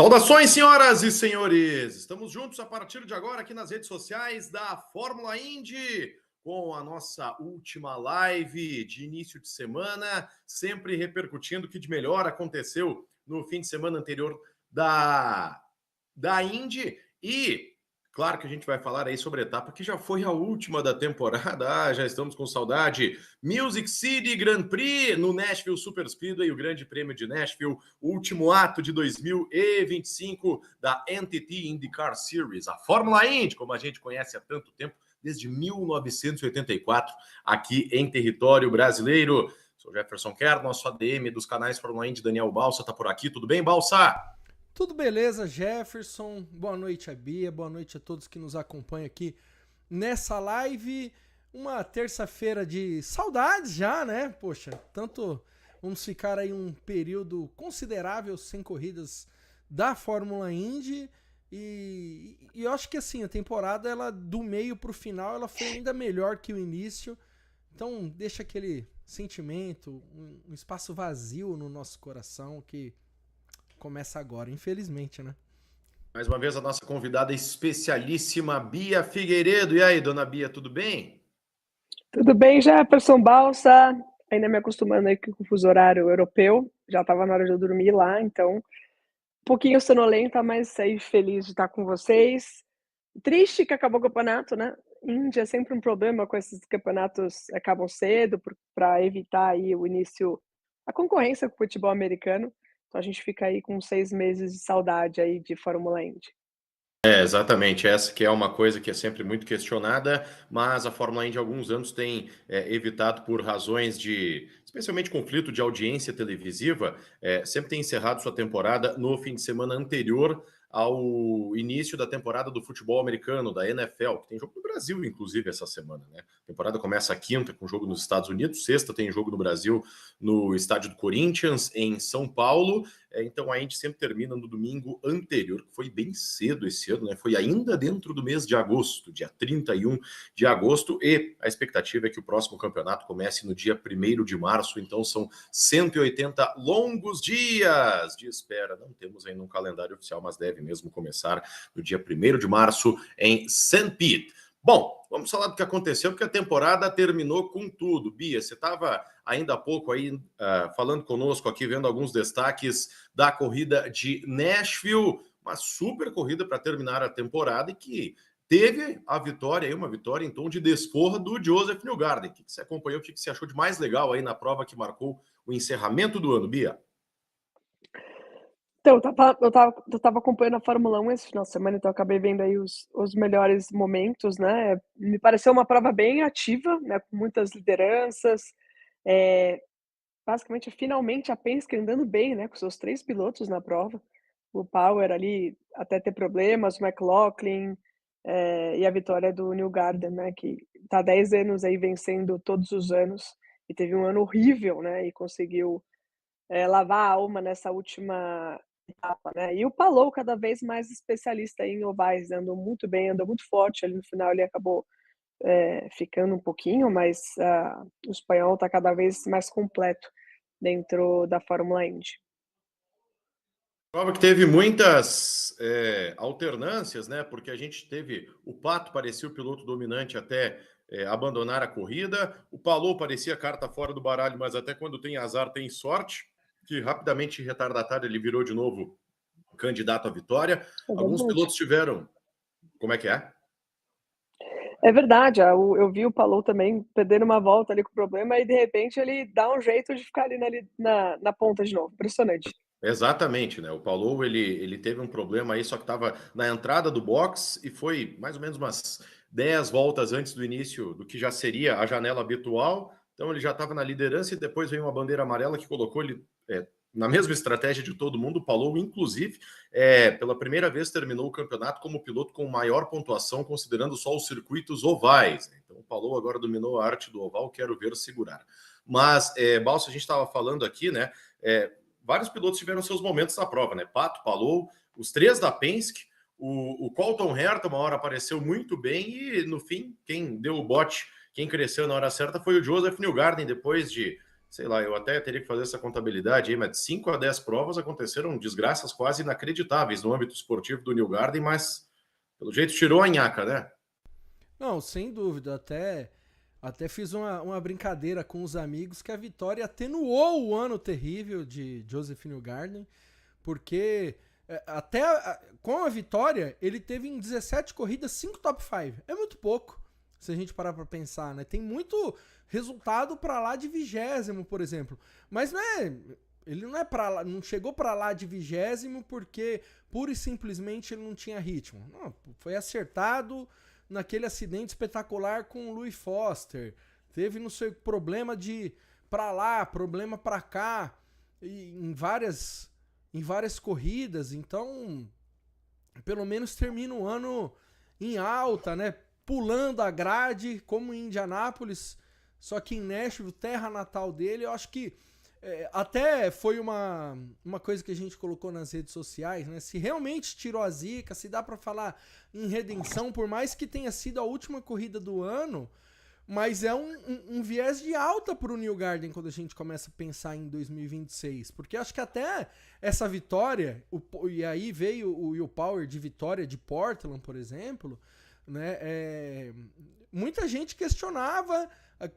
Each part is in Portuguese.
Saudações, senhoras e senhores! Estamos juntos a partir de agora aqui nas redes sociais da Fórmula Indy, com a nossa última live de início de semana, sempre repercutindo o que de melhor aconteceu no fim de semana anterior da Indy. E claro que a gente vai falar aí sobre a etapa que já foi a última da temporada. Já estamos com saudade. Music City Grand Prix no Nashville Super Speedway, o Grande Prêmio de Nashville, o último ato de 2025 da NTT IndyCar Series, a Fórmula Indy, como a gente conhece há tanto tempo, desde 1984, aqui em território brasileiro. Sou Jefferson Kerr, nosso ADM dos canais Fórmula Indy, Daniel Balsa está por aqui. Tudo bem, Balsa? Tudo beleza, Jefferson? Boa noite a Bia, boa noite a todos que nos acompanham aqui nessa live. Uma terça-feira de saudades já, né? Poxa, tanto vamos ficar aí um período considerável sem corridas da Fórmula Indy e eu acho que assim, a temporada ela do meio pro final ela foi ainda melhor que o início. Então deixa aquele sentimento, um espaço vazio no nosso coração que começa agora, infelizmente, né? Mais uma vez a nossa convidada especialíssima, Bia Figueiredo. E aí, dona Bia, tudo bem? Tudo bem, Jefferson Balsa? Ainda me acostumando aí com o fuso horário europeu. Já estava na hora de eu dormir lá, então um pouquinho sonolenta, mas aí feliz de estar com vocês. Triste que acabou o campeonato, né? Índia é sempre um problema com esses campeonatos acabam cedo para evitar aí o início, a concorrência com o futebol americano. Então a gente fica aí com 6 meses de saudade aí de Fórmula Indy. Exatamente, essa que é uma coisa que é sempre muito questionada, mas a Fórmula Indy há alguns anos tem evitado por razões de, especialmente conflito de audiência televisiva, sempre tem encerrado sua temporada no fim de semana anterior ao início da temporada do futebol americano, da NFL, que tem jogo no Brasil, inclusive, essa semana, né? A temporada começa a quinta com jogo nos Estados Unidos, sexta tem jogo no Brasil, no estádio do Corinthians, em São Paulo. Então a Indy sempre termina no domingo anterior, que foi bem cedo esse ano, né? Foi ainda dentro do mês de agosto, dia 31 de agosto, e a expectativa é que o próximo campeonato comece no dia 1º de março, então são 180 longos dias de espera. Não temos ainda um calendário oficial, mas deve mesmo começar no dia 1º de março em St. Pete. Bom, vamos falar do que aconteceu, porque a temporada terminou com tudo. Bia, você estava ainda há pouco aí falando conosco aqui, vendo alguns destaques da corrida de Nashville, uma super corrida para terminar a temporada e que teve a vitória aí, uma vitória em tom de desforra do Joseph Newgarden. O que você acompanhou, o que você achou de mais legal aí na prova que marcou o encerramento do ano, Bia? Então, eu tava acompanhando a Fórmula 1 esse final de semana, então eu acabei vendo aí os melhores momentos, né? Me pareceu uma prova bem ativa, né? Com muitas lideranças. Basicamente, finalmente a Penske andando bem, né? Com seus 3 pilotos na prova. O Power ali até ter problemas, o McLaughlin, e a vitória do Newgarden, né? Que tá 10 anos aí vencendo todos os anos e teve um ano horrível, né? E conseguiu lavar a alma nessa última etapa, né? E o Palou cada vez mais especialista em ovais, andou muito bem, andou muito forte ali no final, ele acabou ficando um pouquinho, mas o espanhol está cada vez mais completo dentro da Fórmula Indy. Prova que teve muitas alternâncias, né? Porque a gente teve o Pato parecia o piloto dominante até abandonar a corrida. O Palou parecia carta fora do baralho, mas até quando tem azar tem sorte, que rapidamente retardatário ele virou de novo candidato à vitória. É Alguns verdade. pilotos tiveram. Como é que é? É verdade, eu vi o Palou também perdendo uma volta ali com problema e de repente ele dá um jeito de ficar ali na ponta de novo. Impressionante. Exatamente, né? O Palou ele teve um problema aí, só que estava na entrada do box e foi mais ou menos umas 10 voltas antes do início do que já seria a janela habitual. Então ele já estava na liderança e depois veio uma bandeira amarela que colocou ele na mesma estratégia de todo mundo. O Palou, inclusive, pela primeira vez terminou o campeonato como piloto com maior pontuação, considerando só os circuitos ovais. Então o Palou agora dominou a arte do oval, quero ver segurar. Mas, Balsa, a gente estava falando aqui, né? Vários pilotos tiveram seus momentos na prova, né? Pato, Palou, os 3 da Penske, o Colton Herta uma hora apareceu muito bem e no fim, quem deu o bote, quem cresceu na hora certa foi o Joseph Newgarden, depois de sei lá, eu até teria que fazer essa contabilidade aí, mas de 5 a 10 provas aconteceram desgraças quase inacreditáveis no âmbito esportivo do Newgarden, mas pelo jeito tirou a nhaca, né? Não, sem dúvida. Até fiz uma brincadeira com os amigos que a vitória atenuou o ano terrível de Joseph Newgarden, porque com a vitória ele teve em 17 corridas 5 top 5. É muito pouco, se a gente parar pra pensar, né? Tem muito resultado pra lá de 20º, por exemplo. Mas não é. Ele não é para lá, não chegou pra lá de 20º porque pura e simplesmente ele não tinha ritmo. Não, foi acertado naquele acidente espetacular com o Louis Foster. Teve, não sei, problema de pra lá, problema pra cá, em várias corridas. Então, pelo menos termina o ano em alta, né? Pulando a grade, como em Indianápolis. Só que em Nashville, terra natal dele, eu acho que até foi uma coisa que a gente colocou nas redes sociais, né? Se realmente tirou a zica, se dá pra falar em redenção, por mais que tenha sido a última corrida do ano, mas é um viés de alta pro Newgarden quando a gente começa a pensar em 2026. Porque acho que até essa vitória, e aí veio o Will Power de vitória de Portland, por exemplo, né? Muita gente questionava,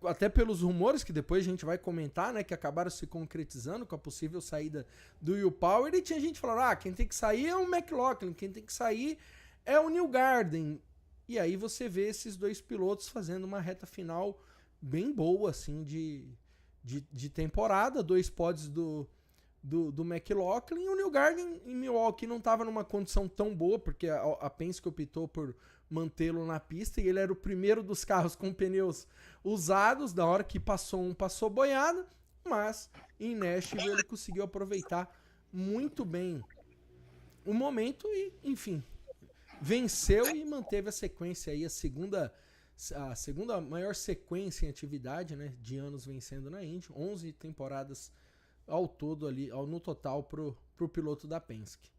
até pelos rumores que depois a gente vai comentar, né, que acabaram se concretizando com a possível saída do Will Power, e tinha gente falando, quem tem que sair é o McLaughlin, quem tem que sair é o Newgarden. E aí você vê esses dois pilotos fazendo uma reta final bem boa, assim, de temporada, 2 pódios do McLaughlin. O Newgarden em Milwaukee não estava numa condição tão boa, porque a Penske optou por mantê-lo na pista, e ele era o primeiro dos carros com pneus usados. Da hora que passou boiada, mas em Nashville ele conseguiu aproveitar muito bem o momento e, enfim, venceu e manteve a sequência aí, a segunda maior sequência em atividade, né, de anos vencendo na Indy, 11 temporadas ao todo ali, no total pro piloto da Penske.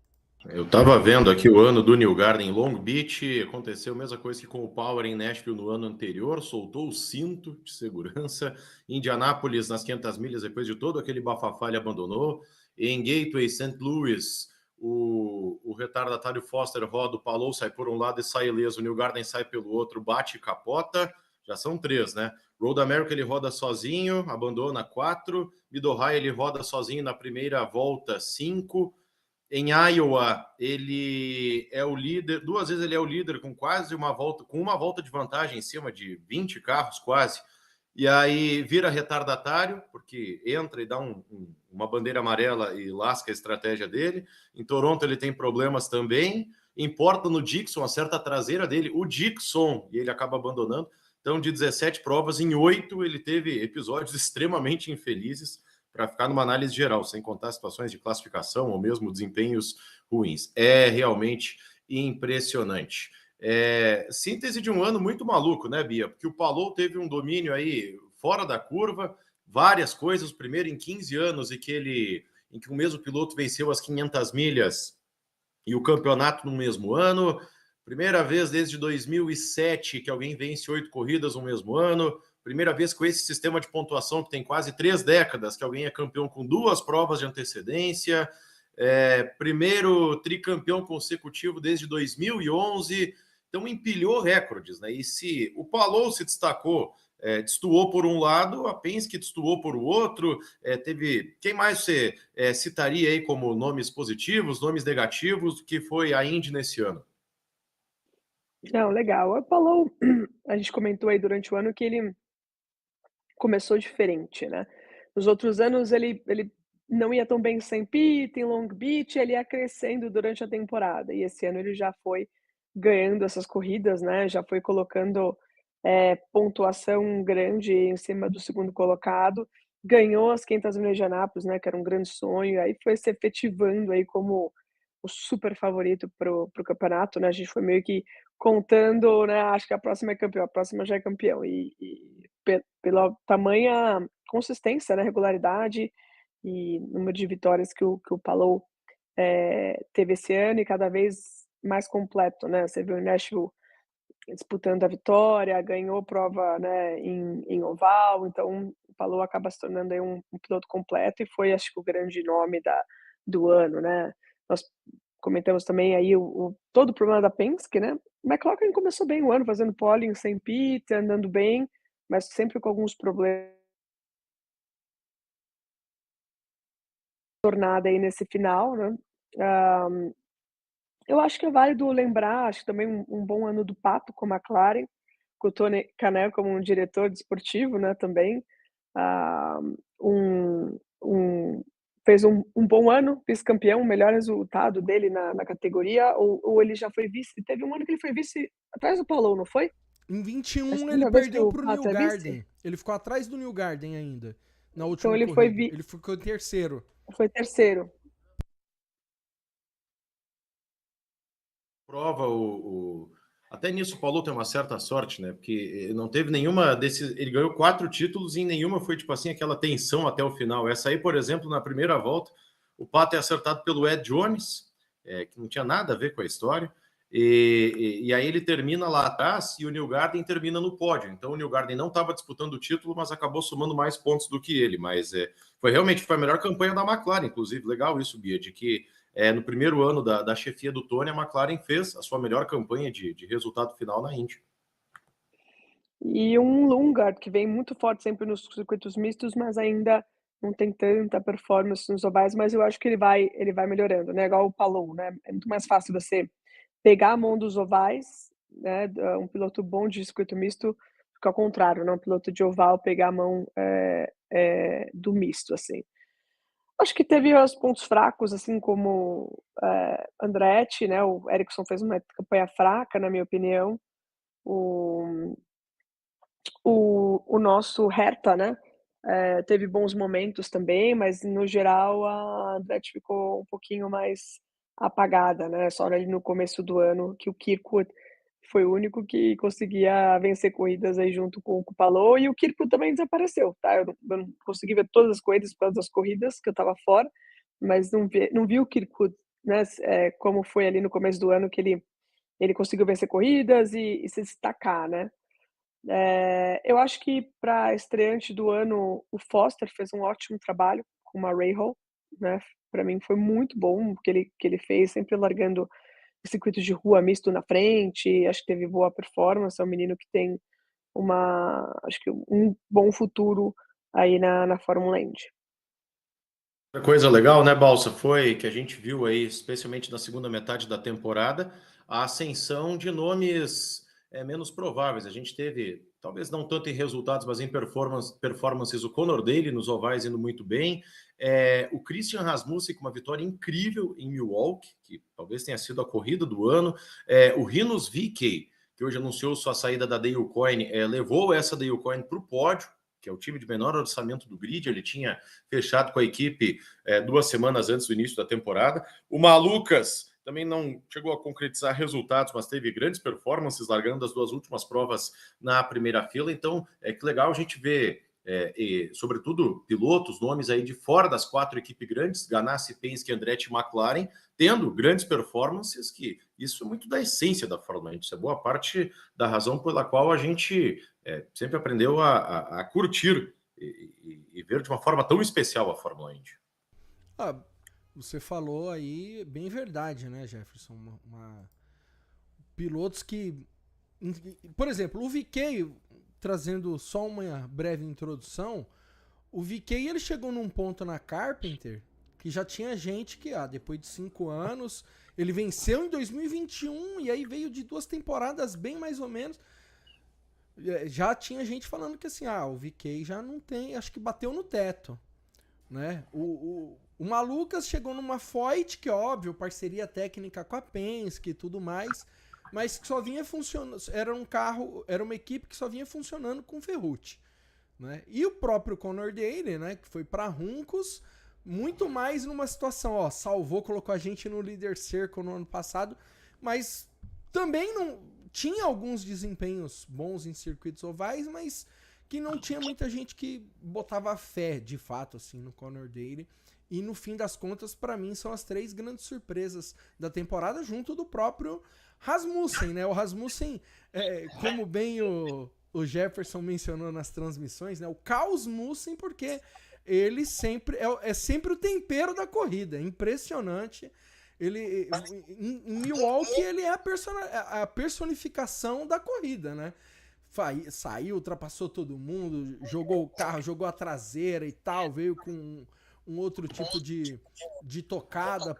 Eu estava vendo aqui o ano do Newgarden em Long Beach, aconteceu a mesma coisa que com o Power em Nashville no ano anterior, soltou o cinto de segurança. Indianápolis, nas 500 milhas, depois de todo aquele bafafá, ele abandonou. Em Gateway, St. Louis, o retardatário Foster roda, o Palou sai por um lado e sai ileso, o Newgarden sai pelo outro, bate e capota. Já são 3, né? Road America ele roda sozinho, abandona 4. Mid-Ohio ele roda sozinho na primeira volta, 5. Em Iowa, ele é o líder, 2 vezes ele é o líder com quase uma volta de vantagem em cima de 20 carros quase. E aí vira retardatário, porque entra e dá uma bandeira amarela e lasca a estratégia dele. Em Toronto ele tem problemas também. Importa no Dixon, acerta a traseira dele, o Dixon, e ele acaba abandonando. Então, de 17 provas, em 8 ele teve episódios extremamente infelizes, para ficar numa análise geral, sem contar situações de classificação ou mesmo desempenhos ruins. É realmente impressionante. Síntese de um ano muito maluco, né, Bia? Porque o Palou teve um domínio aí fora da curva, várias coisas, primeiro em 15 anos em que o mesmo piloto venceu as 500 milhas e o campeonato no mesmo ano. Primeira vez desde 2007 que alguém vence 8 corridas no mesmo ano. Primeira vez com esse sistema de pontuação que tem quase 3 décadas que alguém é campeão com 2 provas de antecedência. Primeiro tricampeão consecutivo desde 2011. Então empilhou recordes, né? E se o Palou se destacou, destoou por um lado, a Penske destoou por outro. Teve quem mais você citaria aí como nomes positivos, nomes negativos, que foi a Indy nesse ano? Não, legal. O Palou, a gente comentou aí durante o ano que ele começou diferente, né. Nos outros anos ele não ia tão bem sem Pete, em Long Beach, ele ia crescendo durante a temporada, e esse ano ele já foi ganhando essas corridas, né, já foi colocando, pontuação grande em cima do segundo colocado, ganhou as 500 milhas de Anápolis, né, que era um grande sonho, aí foi se efetivando aí como o super favorito pro campeonato, né, a gente foi meio que contando, né, acho que a próxima é campeão, a próxima já é campeão, e pela tamanha consistência, né, regularidade e número de vitórias que o Palou, teve esse ano, e cada vez mais completo, né. Você viu em Nashville, disputando a vitória, ganhou prova, né, em oval, então o Palou acaba se tornando aí um piloto completo e foi, acho que, o grande nome do ano, né. Nós comentamos também aí todo o problema da Penske, né. O McLaren começou bem o ano fazendo pole em St. Pete, andando bem, mas sempre com alguns problemas jornada aí nesse final, né. Eu acho que é válido lembrar, acho que também um bom ano do Pato com a McLaren, com o Tony Kanaan como um diretor desportivo, né, também. Ah, um um fez um bom ano, vice-campeão, o melhor resultado dele na categoria, ou ele já foi vice? Teve um ano que ele foi vice atrás do Paulou, não foi? Em É a 21 ele segunda vez que perdeu o pro Pato é vice? Newgarden. Ele ficou atrás do Newgarden ainda, na Então última ele foi corrida. Ele ficou em terceiro. foi terceiro. Prova até nisso o Paulo tem uma certa sorte, né? Porque não teve nenhuma desses. Ele ganhou 4 títulos e em nenhuma foi, tipo assim, aquela tensão até o final. Essa aí, por exemplo, na primeira volta, o Pato é acertado pelo Ed Jones, que não tinha nada a ver com a história. E aí ele termina lá atrás e o Newgarden termina no pódio. Então o Newgarden não estava disputando o título, mas acabou somando mais pontos do que ele. Mas foi a melhor campanha da McLaren, inclusive. Legal isso, Bia, de que no primeiro ano da chefia do Tony, a McLaren fez a sua melhor campanha de resultado final na Indy. E um Lundgaard, que vem muito forte sempre nos circuitos mistos, mas ainda não tem tanta performance nos ovais, mas eu acho que ele vai melhorando, né, igual o Palou, né, é muito mais fácil você pegar a mão dos ovais, né, um piloto bom de circuito misto, do que ao contrário, né, um piloto de oval pegar a mão, do misto, assim. Acho que teve os pontos fracos, assim como, Andretti, né, o Ericsson fez uma campanha fraca, na minha opinião, o o nosso Herta, né, teve bons momentos também, mas no geral a Andretti ficou um pouquinho mais apagada, né, só ali no começo do ano que o Kirkwood foi o único que conseguia vencer corridas aí junto com o Palou e o Kirkwood também desapareceu, tá, eu não consegui ver todas as corridas por causa das corridas, que eu estava fora, mas não vi o Kirkwood, né, como foi ali no começo do ano que ele conseguiu vencer corridas e se destacar, né. Eu acho que para estreante do ano, o Foster fez um ótimo trabalho com uma Rahal, né, para mim foi muito bom o que ele fez, sempre largando circuitos de rua misto na frente, acho que teve boa performance, é um menino que tem acho que um bom futuro aí na Fórmula Indy. Outra coisa legal, né, Balsa, foi que a gente viu aí, especialmente na segunda metade da temporada, a ascensão de nomes menos prováveis. A gente teve, talvez não tanto em resultados, mas em performances, o Conor Daly nos ovais indo muito bem, o Christian Rasmussen com uma vitória incrível em Milwaukee, que talvez tenha sido a corrida do ano, o Rinus VeeKay, que hoje anunciou sua saída da Dale Coyne, levou essa Dale Coyne para o pódio, que é o time de menor orçamento do grid, ele tinha fechado com a equipe 2 semanas antes do início da temporada. O Malucas também não chegou a concretizar resultados, mas teve grandes performances, largando as 2 últimas provas na primeira fila. Então, que legal a gente ver, sobretudo, pilotos, nomes aí de fora das 4 equipes grandes, Ganassi, Penske, Andretti e McLaren, tendo grandes performances, que isso é muito da essência da Fórmula 1. Isso é boa parte da razão pela qual a gente sempre aprendeu a curtir e ver de uma forma tão especial a Fórmula Indy. Ah, você falou aí bem verdade, né, Jefferson? Pilotos que. Por exemplo, o VK, trazendo só uma breve introdução, o VK ele chegou num ponto na Carpenter que já tinha gente que, depois de 5 anos, ele venceu em 2021 e aí veio de 2 temporadas bem mais ou menos. Já tinha gente falando que assim, o VK já não tem, acho que bateu no teto, né? O Malucas chegou numa Foyt, que óbvio, parceria técnica com a Penske e tudo mais, mas que só vinha funcionando, era uma equipe que só vinha funcionando com Ferrucci, né? E o próprio Conor Daly, né, que foi para Juncos, muito mais numa situação, salvou, colocou a gente no Leader Circle no ano passado, mas também não tinha alguns desempenhos bons em circuitos ovais, mas que não tinha muita gente que botava fé, de fato, assim, no Conor Daly E no fim das contas, para mim, são as 3 grandes surpresas da temporada, junto do próprio Rasmussen, né? O Rasmussen, como bem o Jefferson mencionou nas transmissões, né? O Caosmussen, porque ele sempre é sempre o tempero da corrida. É impressionante. Ele, em Milwaukee, ele é a personificação da corrida, né? Saiu, ultrapassou todo mundo, jogou o carro, jogou a traseira e tal, veio com um outro tipo de tocada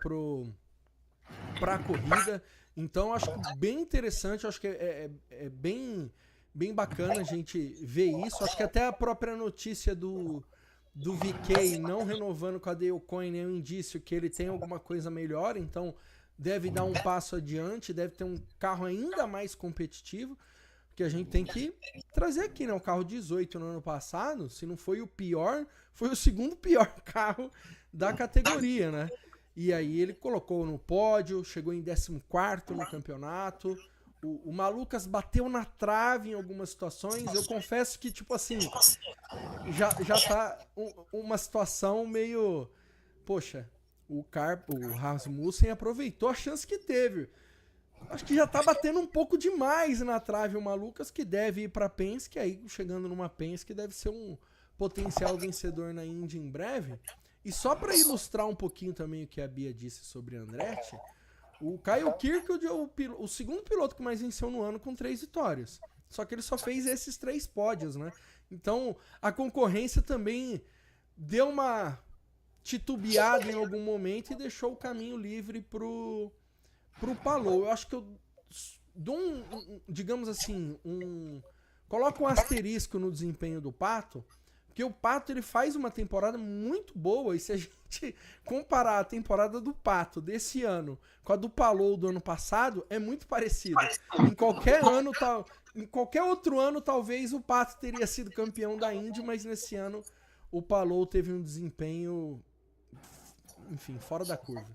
pra corrida. Então, acho que bem interessante, acho que é bem bacana a gente ver isso. Acho que até a própria notícia do VK não renovando com a Dale Coyne é um indício que ele tem alguma coisa melhor, então deve dar um passo adiante, deve ter um carro ainda mais competitivo, que a gente tem que trazer aqui, né? O carro 18 no ano passado, se não foi o pior, foi o segundo pior carro da categoria, né? E aí ele colocou no pódio, chegou em 14º no campeonato. O Malucas bateu na trave em algumas situações. Eu confesso que, tipo assim, já tá uma situação meio... Poxa, o Rasmussen aproveitou a chance que teve. Acho que já tá batendo um pouco demais na trave o Malucas, que deve ir pra Penske. Aí, chegando numa Penske, deve ser um potencial vencedor na Indy em breve. E só para ilustrar um pouquinho também o que a Bia disse sobre Andretti, o Kyle Kirkwood é o segundo piloto que mais venceu no ano com 3 vitórias. Só que ele só fez esses 3 pódios, né? Então, a concorrência também deu uma titubeada em algum momento e deixou o caminho livre pro Palou. Eu acho que eu dou digamos assim, coloco um asterisco no desempenho do Pato, porque o Pato ele faz uma temporada muito boa, e se a gente comparar a temporada do Pato desse ano com a do Palou do ano passado, é muito parecido. Em qualquer outro ano, talvez o Pato teria sido campeão da Indy, mas nesse ano o Palou teve um desempenho, enfim, fora da curva.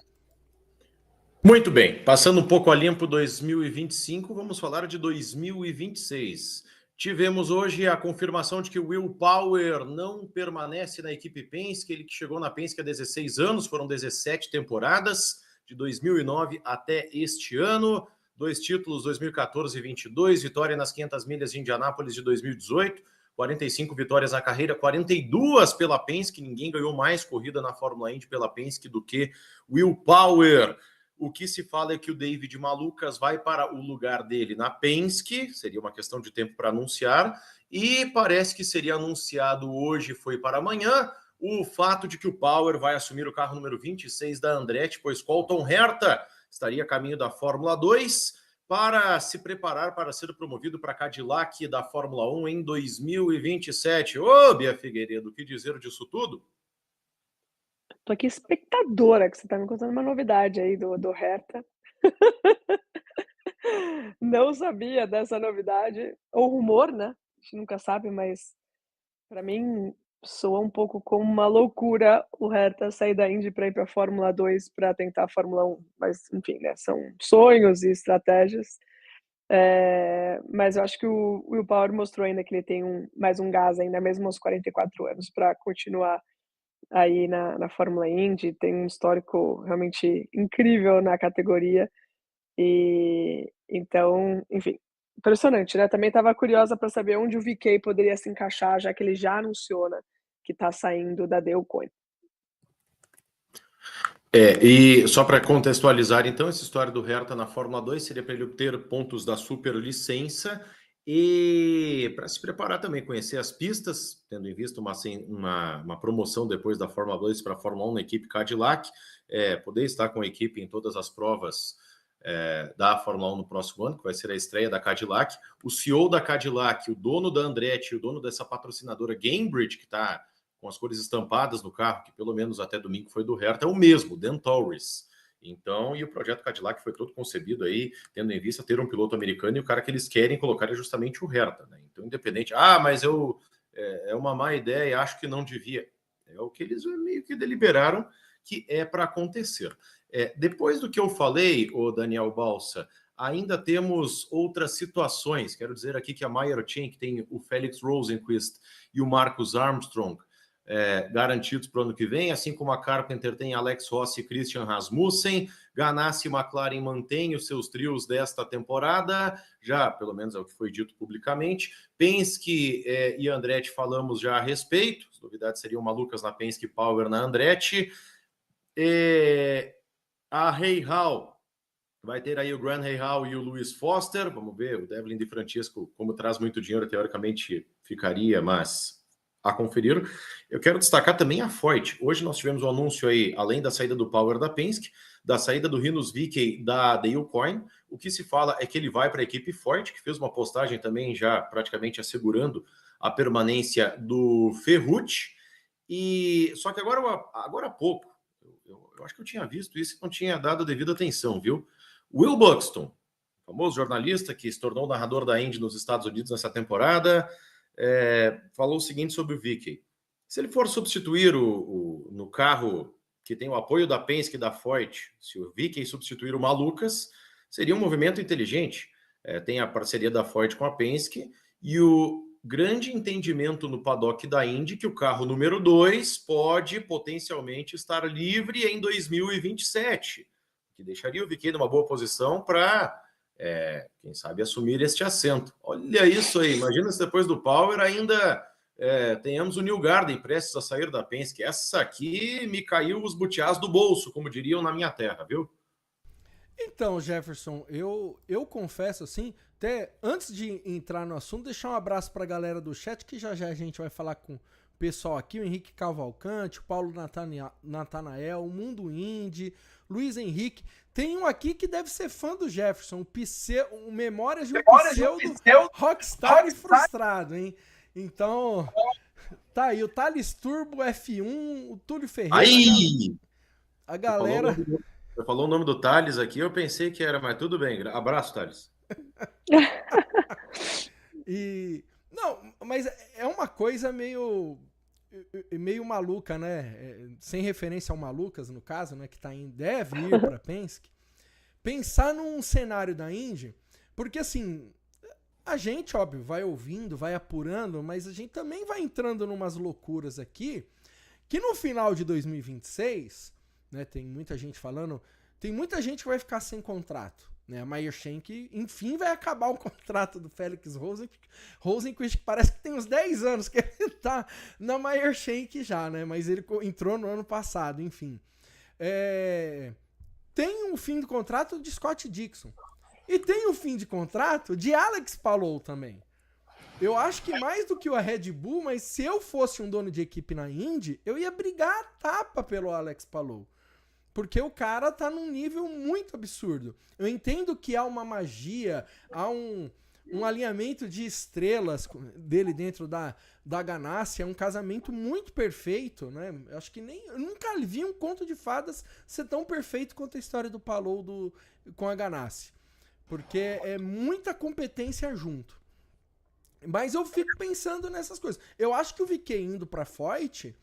Muito bem, passando um pouco a limpo 2025, vamos falar de 2026. Tivemos hoje a confirmação de que o Will Power não permanece na equipe Penske, ele que chegou na Penske há 16 anos, foram 17 temporadas, de 2009 até este ano, 2 títulos 2014 e 22, vitória nas 500 milhas de Indianápolis de 2018, 45 vitórias na carreira, 42 pela Penske, ninguém ganhou mais corrida na Fórmula Indy pela Penske do que Will Power. O que se fala é que o David Malucas vai para o lugar dele na Penske, seria uma questão de tempo para anunciar, e parece que seria anunciado hoje, foi para amanhã, o fato de que o Power vai assumir o carro número 26 da Andretti, pois Colton Herta estaria a caminho da Fórmula 2 para se preparar para ser promovido para a Cadillac da Fórmula 1 em 2027. Ô, Bia Figueiredo, o que dizer disso tudo? Tô aqui espectadora, que você tá me contando uma novidade aí do Herta. Não sabia dessa novidade, ou rumor, né, a gente nunca sabe, mas para mim soa um pouco como uma loucura o Herta sair da Indy para ir para a Fórmula 2 para tentar a Fórmula 1, mas enfim, né, são sonhos e estratégias. Mas eu acho que o Will Power mostrou ainda que ele tem mais um gás ainda, mesmo aos 44 anos, para continuar aí na Fórmula Indy, tem um histórico realmente incrível na categoria. E então, enfim, impressionante, né? Também estava curiosa para saber onde o VK poderia se encaixar, já que ele já anunciou, né, que está saindo da Dale Coyne. E só para contextualizar, então, essa história do Herta na Fórmula 2 seria para ele obter pontos da superlicença e para se preparar também, conhecer as pistas, tendo em vista uma promoção depois da Fórmula 2 para a Fórmula 1 na equipe Cadillac, poder estar com a equipe em todas as provas da Fórmula 1 no próximo ano, que vai ser a estreia da Cadillac. O CEO da Cadillac, o dono da Andretti, o dono dessa patrocinadora Gainbridge, que está com as cores estampadas no carro, que pelo menos até domingo foi do Herta, é o mesmo, Dan Torres. Então, e o projeto Cadillac foi todo concebido aí, tendo em vista ter um piloto americano, e o cara que eles querem colocar é justamente o Herta, né? Então, independente, mas é uma má ideia, acho que não devia. É o que eles meio que deliberaram que é para acontecer. Depois do que eu falei, o Daniel Balsa, ainda temos outras situações. Quero dizer aqui que a Meyer Chain, que tem o Felix Rosenqvist e o Marcus Armstrong, garantidos para o ano que vem, assim como a Carpenter tem Alex Rossi e Christian Rasmussen. Ganassi e McLaren mantêm os seus trios desta temporada, já pelo menos é o que foi dito publicamente. Penske e Andretti falamos já a respeito, as novidades seriam malucas na Penske, Power na Andretti. A Rahal vai ter aí o Grant Rahal e o Lewis Foster, vamos ver, o Devlin de Francesco, como traz muito dinheiro, teoricamente ficaria, mas a conferir. Eu quero destacar também a Foyt. Hoje nós tivemos um anúncio aí, além da saída do Power da Penske, da saída do Rinus VeeKay da Dale Coyne. O que se fala é que ele vai para a equipe Foyt, que fez uma postagem também já praticamente assegurando a permanência do Ferrucci. E só que agora há pouco, eu acho que eu tinha visto isso e não tinha dado devida atenção, viu? Will Buxton, famoso jornalista que se tornou narrador da Indy nos Estados Unidos nessa temporada, falou o seguinte sobre o VeeKay. Se ele for substituir no carro que tem o apoio da Penske e da Foyt, se o VeeKay substituir o Malucas, seria um movimento inteligente. Tem a parceria da Foyt com a Penske e o grande entendimento no paddock da Indy que o carro número 2 pode potencialmente estar livre em 2027, que deixaria o VeeKay numa boa posição para, quem sabe, assumir este assento. Olha isso aí, imagina se depois do Power ainda tenhamos o Newgarden prestes a sair da Penske. Essa aqui me caiu os butiás do bolso, como diriam na minha terra, viu? Então, Jefferson, eu confesso assim, até antes de entrar no assunto, deixar um abraço para a galera do chat, que já a gente vai falar com o pessoal aqui, o Henrique Cavalcante, o Paulo Natanael, o Mundo Indy, Luiz Henrique. Tem um aqui que deve ser fã do Jefferson, o Memórias de um Pseudo Rockstar frustrado, hein? Então, tá aí, o Thales Turbo F1, o Túlio Ferreira. Aí! A galera... Você falou o nome do Thales aqui, eu pensei que era, mas tudo bem. Abraço, Thales. Não, mas é uma coisa meio maluca, né? Sem referência ao Malucas, no caso, né? Que deve ir para Penske. Pensar num cenário da Indy, porque assim, a gente, óbvio, vai ouvindo, vai apurando, mas a gente também vai entrando numas loucuras aqui, que no final de 2026, né? Tem muita gente falando, tem muita gente que vai ficar sem contrato. Né, a Meyer Shank, enfim, vai acabar o contrato do Felix Rosenqvist, que parece que tem uns 10 anos que ele tá na Meyer Shank já, né? Mas ele entrou no ano passado, enfim. Tem um fim de contrato de Scott Dixon. E tem o fim de contrato de Alex Palou também. Eu acho que mais do que o Red Bull, mas se eu fosse um dono de equipe na Indy, eu ia brigar a tapa pelo Alex Palou. Porque o cara tá num nível muito absurdo. Eu entendo que há uma magia, há um alinhamento de estrelas dele dentro da Ganassi, é um casamento muito perfeito, né? Eu acho que eu nunca vi um conto de fadas ser tão perfeito quanto a história do Palou com a Ganassi. Porque é muita competência junto. Mas eu fico pensando nessas coisas. Eu acho que o VeeKay indo pra Foyt...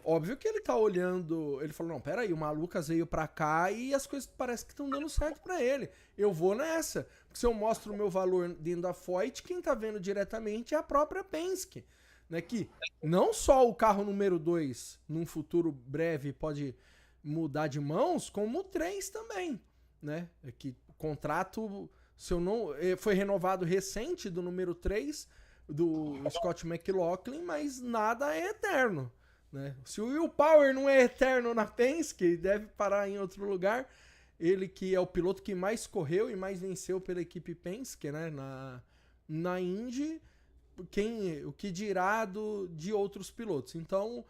Óbvio que ele tá olhando, ele falou, não, peraí, o Malucas veio pra cá e as coisas parecem que estão dando certo pra ele. Eu vou nessa. Porque se eu mostro o meu valor dentro da Foyt, quem tá vendo diretamente é a própria Penske. Né? Que não só o carro número 2, num futuro breve, pode mudar de mãos, como o 3 também. Né? Que o contrato, se eu não, foi renovado recente do número 3, do Scott McLaughlin, mas nada é eterno. Né? Se o Will Power não é eterno na Penske, deve parar em outro lugar. Ele que é o piloto que mais correu e mais venceu pela equipe Penske, né? na Indy, o que dirá de outros pilotos. Então,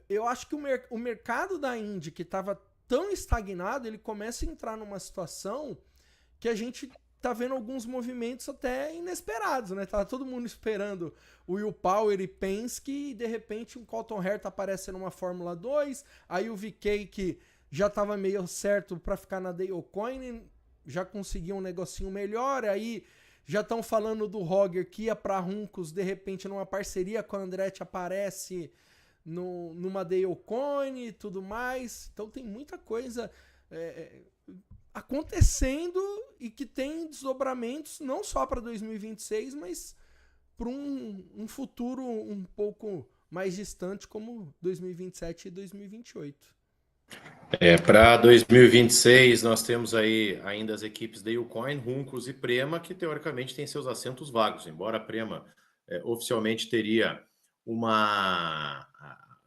eu acho que o mercado da Indy, que estava tão estagnado, ele começa a entrar numa situação que a gente tá vendo alguns movimentos até inesperados, né? Tava todo mundo esperando o Will Power e Penske e de repente um Colton Herta aparece numa Fórmula 2, aí o VeeKay, que já tava meio certo para ficar na Dale Coyne, já conseguiu um negocinho melhor, aí já estão falando do Roger que ia para Juncos, de repente numa parceria com a Andretti aparece numa Dale Coyne e tudo mais. Então tem muita coisa acontecendo e que tem desdobramentos não só para 2026, mas para um futuro um pouco mais distante como 2027 e 2028. Para 2026, nós temos aí ainda as equipes da Ucoin, Runcos e Prema, que teoricamente têm seus assentos vagos, embora a Prema oficialmente teria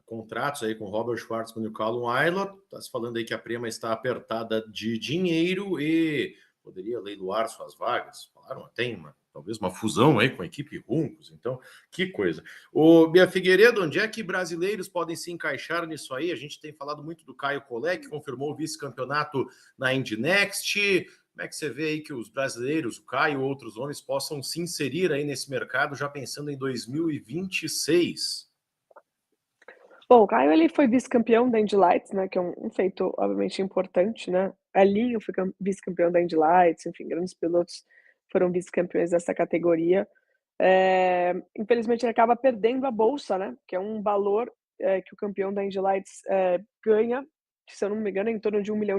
contratos aí com Robert Schwartzman e o Callum Aylott. Está se falando aí que a Prema está apertada de dinheiro e poderia leiloar suas vagas. Falaram até talvez uma fusão aí com a equipe Runcos. Então, que coisa. O Bia Figueiredo, onde é que brasileiros podem se encaixar nisso aí? A gente tem falado muito do Caio Collet, que confirmou o vice-campeonato na Indy Next. Como é que você vê aí que os brasileiros, o Caio e outros homens, possam se inserir aí nesse mercado já pensando em 2026? Bom, o Caio ele foi vice-campeão da Indy Lights, né, que é um feito obviamente importante, né? Elinho foi vice-campeão da Indy Lights, enfim, grandes pilotos foram vice-campeões dessa categoria. Infelizmente ele acaba perdendo a bolsa, né? Que é um valor que o campeão da Indy Lights ganha, que, se eu não me engano, é em torno de $1 milhão,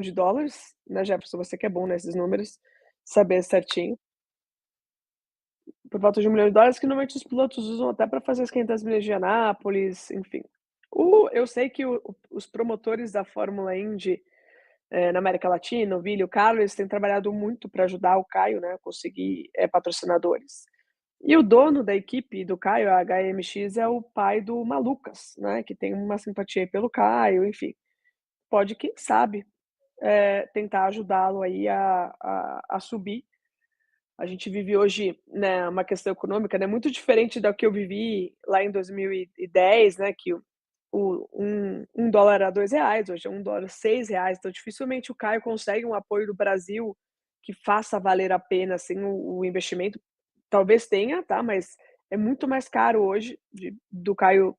né, Jefferson? Você que é bom nesses números, saber certinho. Por volta de $1 milhão, que normalmente os pilotos usam até para fazer as 500 milhas de Anápolis, enfim. Eu sei que os promotores da Fórmula Indy na América Latina, o Vili e o Carlos, têm trabalhado muito para ajudar o Caio, né, a conseguir patrocinadores. E o dono da equipe do Caio, a HMX, é o pai do Malucas, né, que tem uma simpatia pelo Caio, enfim. Pode, quem sabe, tentar ajudá-lo aí a subir. A gente vive hoje, né, uma questão econômica, né, muito diferente da que eu vivi lá em 2010, né, que um dólar era R$2, hoje é $1 R$6, então dificilmente o Caio consegue um apoio do Brasil que faça valer a pena, assim, o investimento. Talvez tenha, tá, mas é muito mais caro hoje do Caio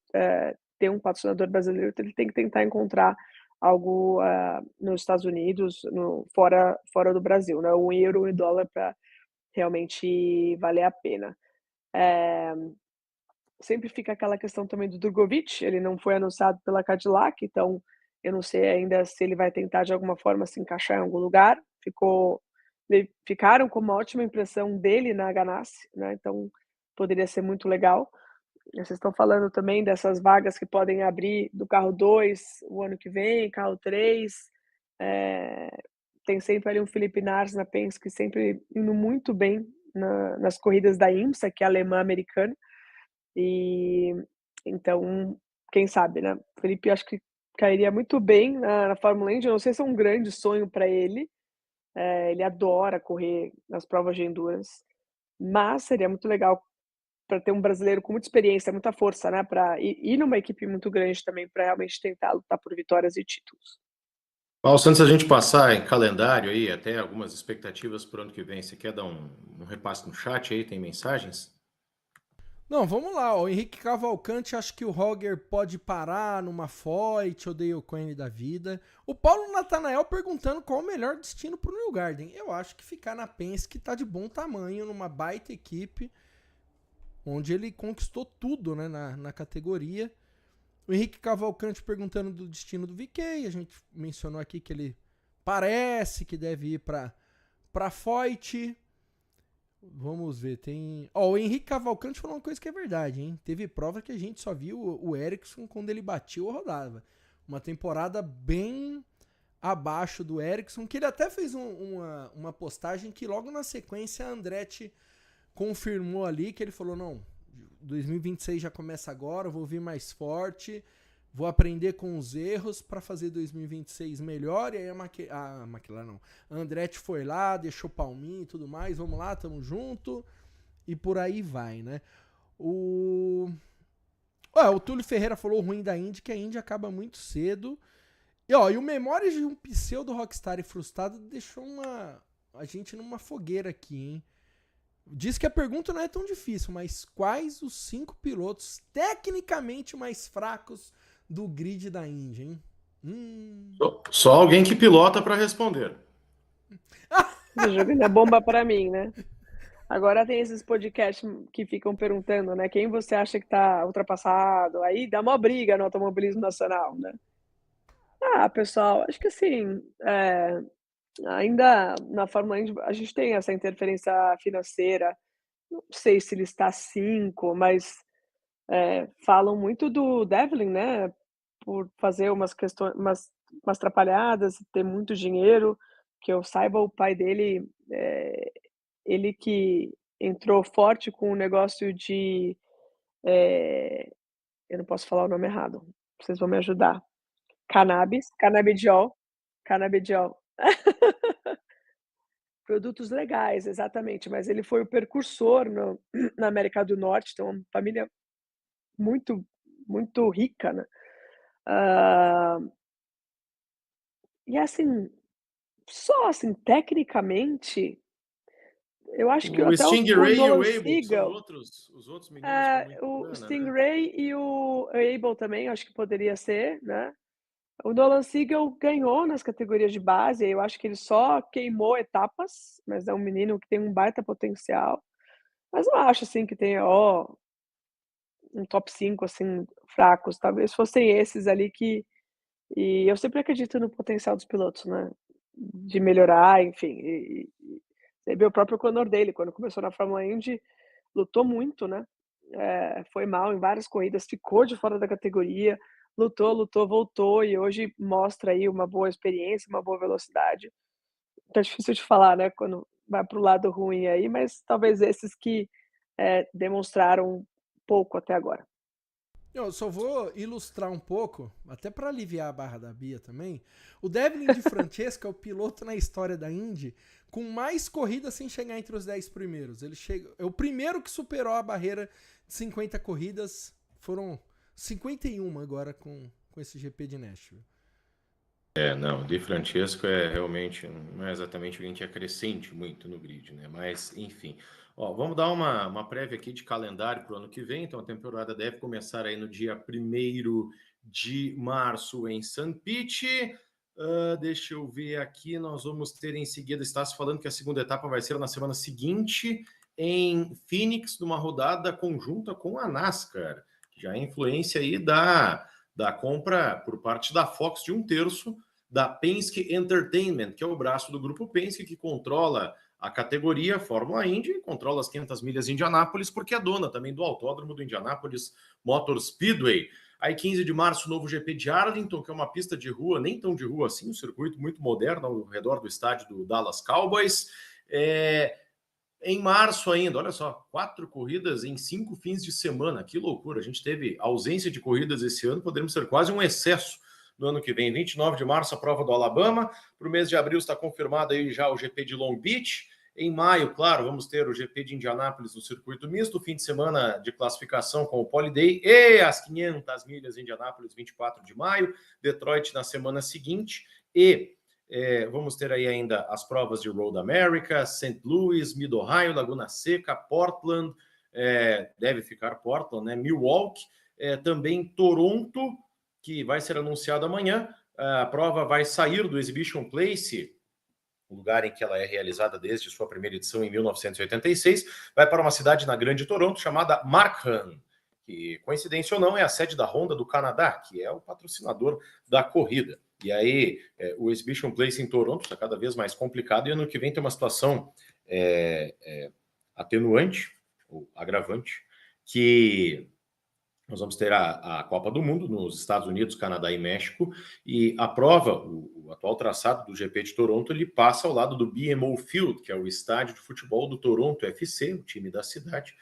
ter um patrocinador brasileiro, então ele tem que tentar encontrar algo nos Estados Unidos, fora do Brasil, né, o euro e o dólar para realmente valer a pena. Sempre fica aquela questão também do Drogovic, ele não foi anunciado pela Cadillac, então eu não sei ainda se ele vai tentar de alguma forma se encaixar em algum lugar. Ficaram com uma ótima impressão dele na Ganassi, né, então poderia ser muito legal. Vocês estão falando também dessas vagas que podem abrir do carro 2 o ano que vem, carro 3. Tem sempre ali um Felipe Nasr na Penske, sempre indo muito bem nas corridas da IMSA, que é a alemã americana. E então, quem sabe, né? O Felipe acho que cairia muito bem na Fórmula Indy. Eu não sei se é um grande sonho para ele. Ele adora correr nas provas de endurance, mas seria muito legal para ter um brasileiro com muita experiência, muita força, né? Para ir numa equipe muito grande também, para realmente tentar lutar por vitórias e títulos. Paulo, antes da gente passar em calendário aí, até algumas expectativas para o ano que vem, você quer dar um repasse no chat aí? Tem mensagens? Não, vamos lá. O Henrique Cavalcante acha que o Roger pode parar numa Foyt ou Dale Coyne da vida. O Paulo Natanael perguntando qual o melhor destino para o New Garden. Eu acho que ficar na Penske tá de bom tamanho, numa baita equipe, onde ele conquistou tudo, né, na categoria. O Henrique Cavalcante perguntando do destino do VK. A gente mencionou aqui que ele parece que deve ir para Foyt. Vamos ver, tem... o Henrique Cavalcante falou uma coisa que é verdade, hein? Teve prova que a gente só viu o Ericsson quando ele batia ou rodava. Uma temporada bem abaixo do Ericsson, que ele até fez uma postagem que logo na sequência a Andretti confirmou ali, que ele falou, não, 2026 já começa agora, eu vou vir mais forte, vou aprender com os erros para fazer 2026 melhor. E aí a McLaren não. A Andretti foi lá, deixou palminho e tudo mais. Vamos lá, tamo junto. E por aí vai, né? O Túlio Ferreira falou ruim da Indy, que a Indy acaba muito cedo. E o Memórias de um pseudo Rockstar e frustrado deixou a gente numa fogueira aqui, hein? Diz que a pergunta não é tão difícil, mas quais os 5 pilotos tecnicamente mais fracos do grid da Indy, hein? Só alguém que pilota para responder. Jogando a bomba para mim, né? Agora tem esses podcasts que ficam perguntando, né? Quem você acha que está ultrapassado? Aí dá uma briga no automobilismo nacional, né? Pessoal, acho que assim, ainda na Fórmula Indy a gente tem essa interferência financeira. Não sei se ele está 5, mas falam muito do Devlin, né, por fazer umas questões umas atrapalhadas, ter muito dinheiro, que eu saiba o pai dele, ele que entrou forte com o negócio de, eu não posso falar o nome errado, vocês vão me ajudar. Cannabis, canabidiol, canabidiol. Produtos legais, exatamente, mas ele foi o precursor no na América do Norte, então uma família muito, muito rica, né. Hã, e assim, só assim, tecnicamente, eu acho que O até o Stingray e o Nolan Abel são Siegel, os outros meninos com muita o grana, né? Stingray e o Abel também, acho que poderia ser, né. O Nolan Siegel ganhou nas categorias de base, eu acho que ele só queimou etapas, mas é um menino que tem um baita potencial. Mas não acho, assim, que tenha, um top 5 assim, fracos, talvez fossem esses ali que e eu sempre acredito no potencial dos pilotos, né, de melhorar, enfim, você vê o próprio Conor Daly, quando começou na Fórmula Indy, lutou muito, né, foi mal em várias corridas, ficou de fora da categoria, lutou, lutou, voltou e hoje mostra aí uma boa experiência, uma boa velocidade. Tá difícil de falar, né, quando vai para o lado ruim aí, mas talvez esses que, demonstraram pouco até agora. Eu só vou ilustrar um pouco, até para aliviar a barra da Bia também. O Devlin de Francesco é o piloto na história da Indy com mais corridas sem chegar entre os 10 primeiros. Ele chega, é o primeiro que superou a barreira de 50 corridas. Foram 51 agora com esse GP de Nashville. Não, Di Francesco realmente, não é exatamente alguém que acrescente muito no grid, né? Mas, enfim. Ó, vamos dar uma prévia aqui de calendário para o ano que vem. Então, a temporada deve começar aí no dia 1º de março em St. Pete. Deixa eu ver aqui, nós vamos ter em seguida, está se falando que a segunda etapa vai ser na semana seguinte em Phoenix, numa rodada conjunta com a NASCAR. Já a influência aí da compra por parte da Fox de 1/3 da Penske Entertainment, que é o braço do grupo Penske, que controla a categoria Fórmula Indy, controla as 500 milhas de Indianápolis, porque é dona também do autódromo do Indianapolis Motor Speedway. Aí, 15 de março, novo GP de Arlington, que é uma pista de rua, nem tão de rua assim, um circuito muito moderno ao redor do estádio do Dallas Cowboys. Em março ainda, olha só, 4 corridas em 5 fins de semana, que loucura. A gente teve ausência de corridas esse ano, poderíamos ser quase um excesso no ano que vem. 29 de março, a prova do Alabama. Para o mês de abril está confirmado aí já o GP de Long Beach. Em maio, claro, vamos ter o GP de Indianápolis no circuito misto, fim de semana de classificação com o Pole Day e as 500 milhas em Indianápolis, 24 de maio. Detroit na semana seguinte e vamos ter aí ainda as provas de Road America, St. Louis, Mid-Ohio, Laguna Seca, Portland, deve ficar Portland, né? Milwaukee, também Toronto, que vai ser anunciado amanhã. A prova vai sair do Exhibition Place, o lugar em que ela é realizada desde sua primeira edição em 1986, vai para uma cidade na Grande Toronto chamada Markham, que, coincidência ou não, é a sede da Honda do Canadá, que é o patrocinador da corrida. E aí, o Exhibition Place em Toronto está cada vez mais complicado e ano que vem tem uma situação atenuante, ou agravante, que nós vamos ter a Copa do Mundo nos Estados Unidos, Canadá e México, e a prova, o atual traçado do GP de Toronto, ele passa ao lado do BMO Field, que é o estádio de futebol do Toronto FC, o time da cidade.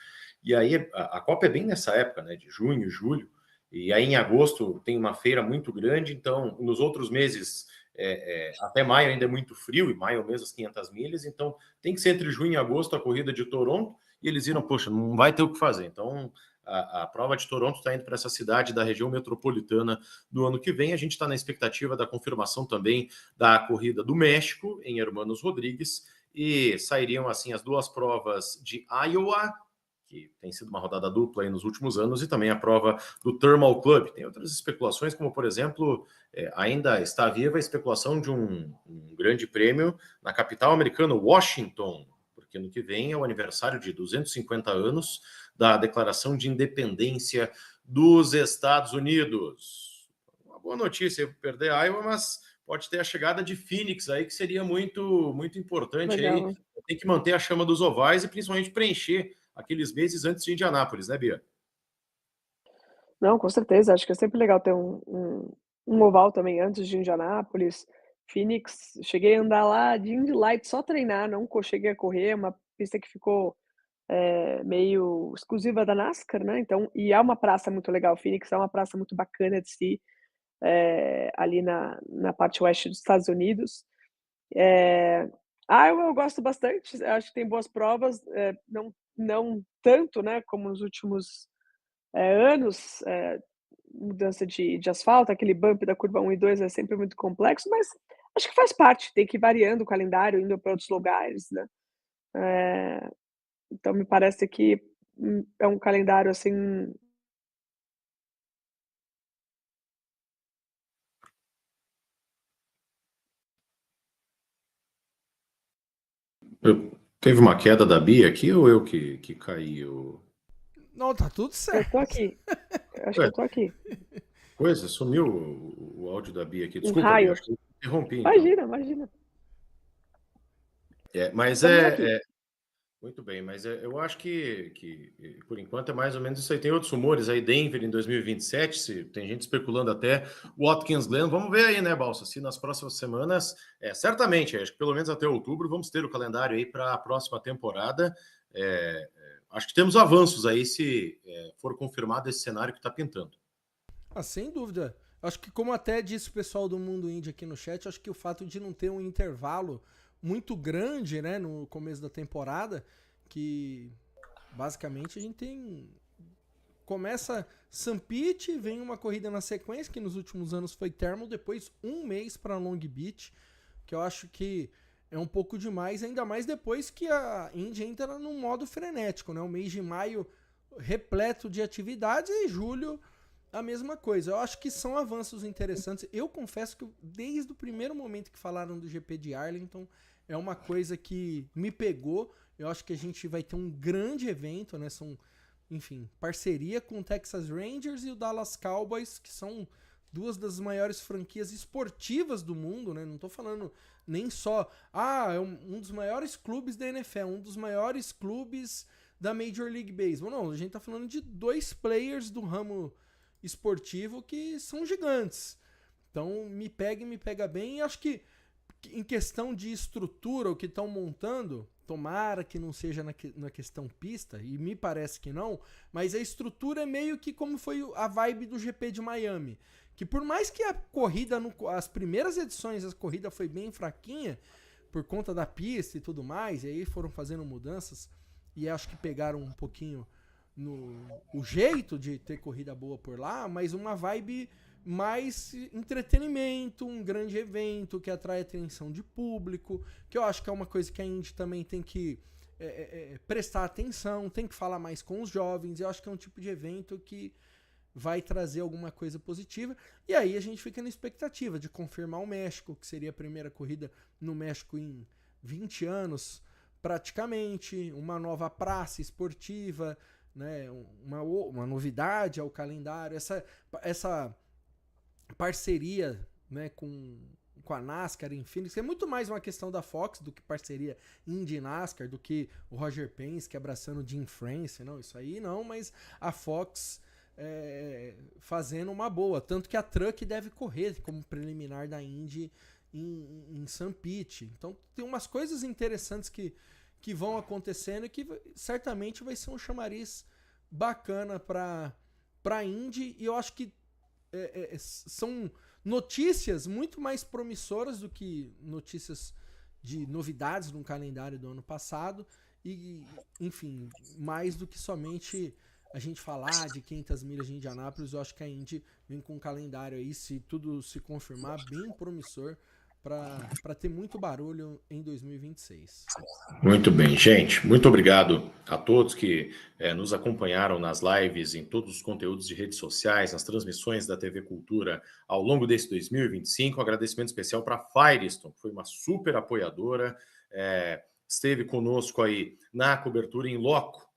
E aí a Copa é bem nessa época, né, de junho, julho, e aí em agosto tem uma feira muito grande, então nos outros meses, até maio ainda é muito frio, e maio mesmo as 500 milhas, então tem que ser entre junho e agosto a corrida de Toronto, e eles viram, poxa, não vai ter o que fazer, então a prova de Toronto está indo para essa cidade da região metropolitana do ano que vem. A gente está na expectativa da confirmação também da corrida do México, em Hermanos Rodrigues, e sairiam assim as duas provas de Iowa, que tem sido uma rodada dupla aí nos últimos anos, e também a prova do Thermal Club. Tem outras especulações, como por exemplo, ainda está viva a especulação de um grande prêmio na capital americana, Washington, porque ano que vem é o aniversário de 250 anos da Declaração de Independência dos Estados Unidos. Uma boa notícia perder Iowa, mas pode ter a chegada de Phoenix aí, que seria muito, muito importante. Legal. Aí. Tem que manter a chama dos ovais e principalmente preencher aqueles meses antes de Indianápolis, né, Bia? Não, com certeza, acho que é sempre legal ter um oval também antes de Indianápolis. Phoenix, cheguei a andar lá de Indy Light, só treinar, não cheguei a correr, é uma pista que ficou, meio exclusiva da NASCAR, né, então e é uma praça muito legal, Phoenix é uma praça muito bacana de se ir, ali na parte oeste dos Estados Unidos. Eh, eu gosto bastante, acho que tem boas provas, não tanto, né, como nos últimos, anos, mudança de asfalto, aquele bump da curva 1 e 2 é sempre muito complexo, mas acho que faz parte, tem que ir variando o calendário, indo para outros lugares, né. Eh, então me parece que, é um calendário, assim. Teve uma queda da Bia aqui ou eu que caí? Não, tá tudo Eu tô certo. aqui, eu acho que Ué, eu tô aqui. coisa, sumiu o áudio da Bia aqui. Um Desculpa, Bia, raio. acho que eu interrompi então. Imagina, imagina. Mas Estamos aqui. muito bem, mas eu acho que por enquanto é mais ou menos isso aí. Tem outros rumores aí, Denver em 2027, tem gente especulando até Watkins Glen. Vamos ver aí, né, Balsa, se nas próximas semanas, certamente, acho que pelo menos até outubro, vamos ter o calendário aí para a próxima temporada. Acho que temos avanços aí se for confirmado esse cenário que está pintando. Ah, sem dúvida. Acho que, como até disse o pessoal do Mundo Indie aqui no chat, acho que o fato de não ter um intervalo muito grande, né, no começo da temporada, que basicamente a gente tem. Começa St. Pete, vem uma corrida na sequência, que nos últimos anos foi Thermal, depois um mês para Long Beach, que eu acho que é um pouco demais, ainda mais depois que a Indy entra num modo frenético, né? O mês de maio repleto de atividades e julho a mesma coisa. Eu acho que são avanços interessantes. Eu confesso que desde o primeiro momento que falaram do GP de Arlington, é uma coisa que me pegou. Eu acho que a gente vai ter um grande evento, né? São, enfim, parceria com o Texas Rangers e o Dallas Cowboys, que são duas das maiores franquias esportivas do mundo, né? Não tô falando nem só, é um dos maiores clubes da NFL, um dos maiores clubes da Major League Baseball. Não, a gente tá falando de dois players do ramo esportivo que são gigantes. Então me pega bem, e acho que em questão de estrutura, o que estão montando, tomara que não seja na questão pista, e me parece que não, mas a estrutura é meio que como foi a vibe do GP de Miami, que por mais que a corrida, as primeiras edições, a corrida foi bem fraquinha, por conta da pista e tudo mais, e aí foram fazendo mudanças, e acho que pegaram um pouquinho o jeito de ter corrida boa por lá, mas uma vibe mais entretenimento, um grande evento que atrai atenção de público, que eu acho que é uma coisa que a Indy também tem que prestar atenção, tem que falar mais com os jovens. Eu acho que é um tipo de evento que vai trazer alguma coisa positiva, e aí a gente fica na expectativa de confirmar o México, que seria a primeira corrida no México em 20 anos, praticamente, uma nova praça esportiva, né, uma novidade ao calendário, essa parceria, né, com a NASCAR em Phoenix, é muito mais uma questão da Fox do que parceria Indy NASCAR, do que o Roger Penske abraçando o Jim France, não, isso aí não, mas a Fox fazendo uma boa, tanto que a Truck deve correr como preliminar da Indy em St. Pete, então tem umas coisas interessantes que vão acontecendo e que certamente vai ser um chamariz bacana para Indy, e eu acho que são notícias muito mais promissoras do que notícias de novidades no calendário do ano passado, e enfim, mais do que somente a gente falar de 500 milhas de Indianápolis. Eu acho que a Indy vem com um calendário aí, se tudo se confirmar, bem promissor para ter muito barulho em 2026. Muito bem, gente. Muito obrigado a todos que nos acompanharam nas lives, em todos os conteúdos de redes sociais, nas transmissões da TV Cultura ao longo desse 2025. Um agradecimento especial para a Firestone, que foi uma super apoiadora, esteve conosco aí na cobertura em loco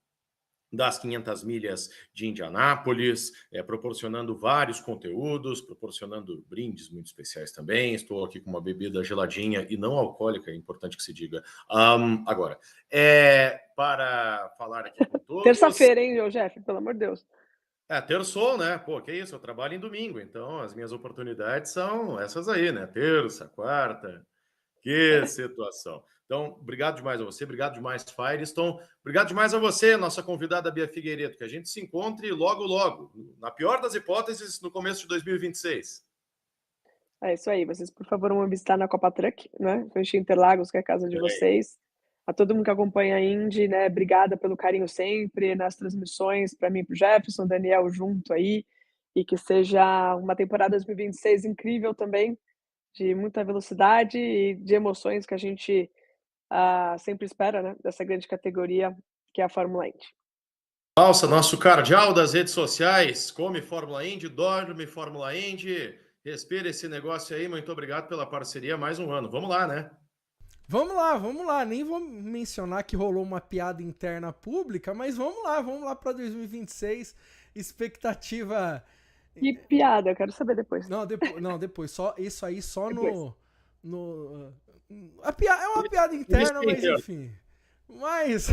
das 500 milhas de Indianápolis, proporcionando vários conteúdos, proporcionando brindes muito especiais também. Estou aqui com uma bebida geladinha e não alcoólica, é importante que se diga. Agora, para falar aqui com todos... Terça-feira, hein, Jeff? Pelo amor de Deus. Terçou, né? Pô, que isso, eu trabalho em domingo, então as minhas oportunidades são essas aí, né? Terça, quarta, que situação. Então, obrigado demais a você, obrigado demais, Firestone. Obrigado demais a você, nossa convidada Bia Figueiredo, que a gente se encontre logo, logo. Na pior das hipóteses, no começo de 2026. É isso aí, vocês, por favor, vão me visitar na Copa Truck, né, Rancho Interlagos, que é a casa de vocês. A todo mundo que acompanha a Indy, né, obrigada pelo carinho sempre nas transmissões, para mim e para o Jefferson, Daniel junto aí, e que seja uma temporada 2026 incrível também, de muita velocidade e de emoções que a gente sempre espera, né, dessa grande categoria que é a Fórmula Indy. Balsa, nosso cardeal das redes sociais, come Fórmula Indy, dorme Fórmula Indy, respira esse negócio aí, muito obrigado pela parceria, mais um ano. Vamos lá, né? Vamos lá. Nem vou mencionar que rolou uma piada interna pública, mas vamos lá para 2026. Expectativa. Que piada, eu quero saber depois. Não, depois. Só isso aí, só Depois. É uma piada interna, mas enfim. Mas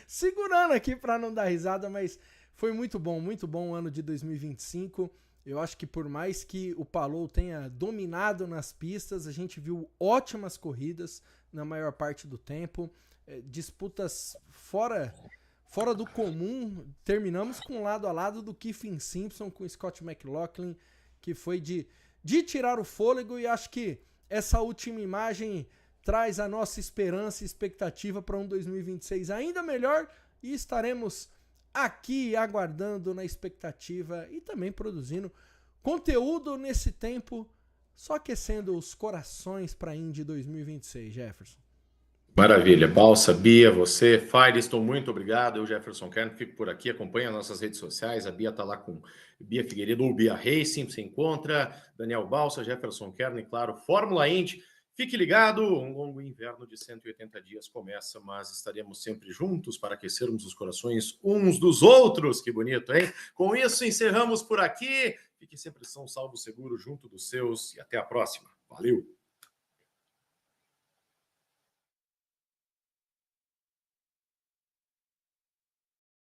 segurando aqui para não dar risada, mas foi muito bom o ano de 2025. Eu acho que por mais que o Palou tenha dominado nas pistas, a gente viu ótimas corridas na maior parte do tempo, disputas fora do comum. Terminamos com lado a lado do Kyffin Simpson com Scott McLaughlin, que foi de tirar o fôlego, e acho que essa última imagem traz a nossa esperança e expectativa para um 2026 ainda melhor, e estaremos aqui aguardando na expectativa e também produzindo conteúdo nesse tempo, só aquecendo os corações para a Indy 2026, Jefferson. Maravilha. Balsa, Bia, você, Firestone, muito obrigado. Eu, Jefferson Kern, fico por aqui, acompanha nossas redes sociais. A Bia está lá com Bia Figueiredo ou Bia Racing, se encontra. Daniel Balsa, Jefferson Kern e, claro, Fórmula Indy. Fique ligado, um longo inverno de 180 dias começa, mas estaremos sempre juntos para aquecermos os corações uns dos outros. Que bonito, hein? Com isso, encerramos por aqui. Fique sempre são, salvo, seguro, junto dos seus, e até a próxima. Valeu!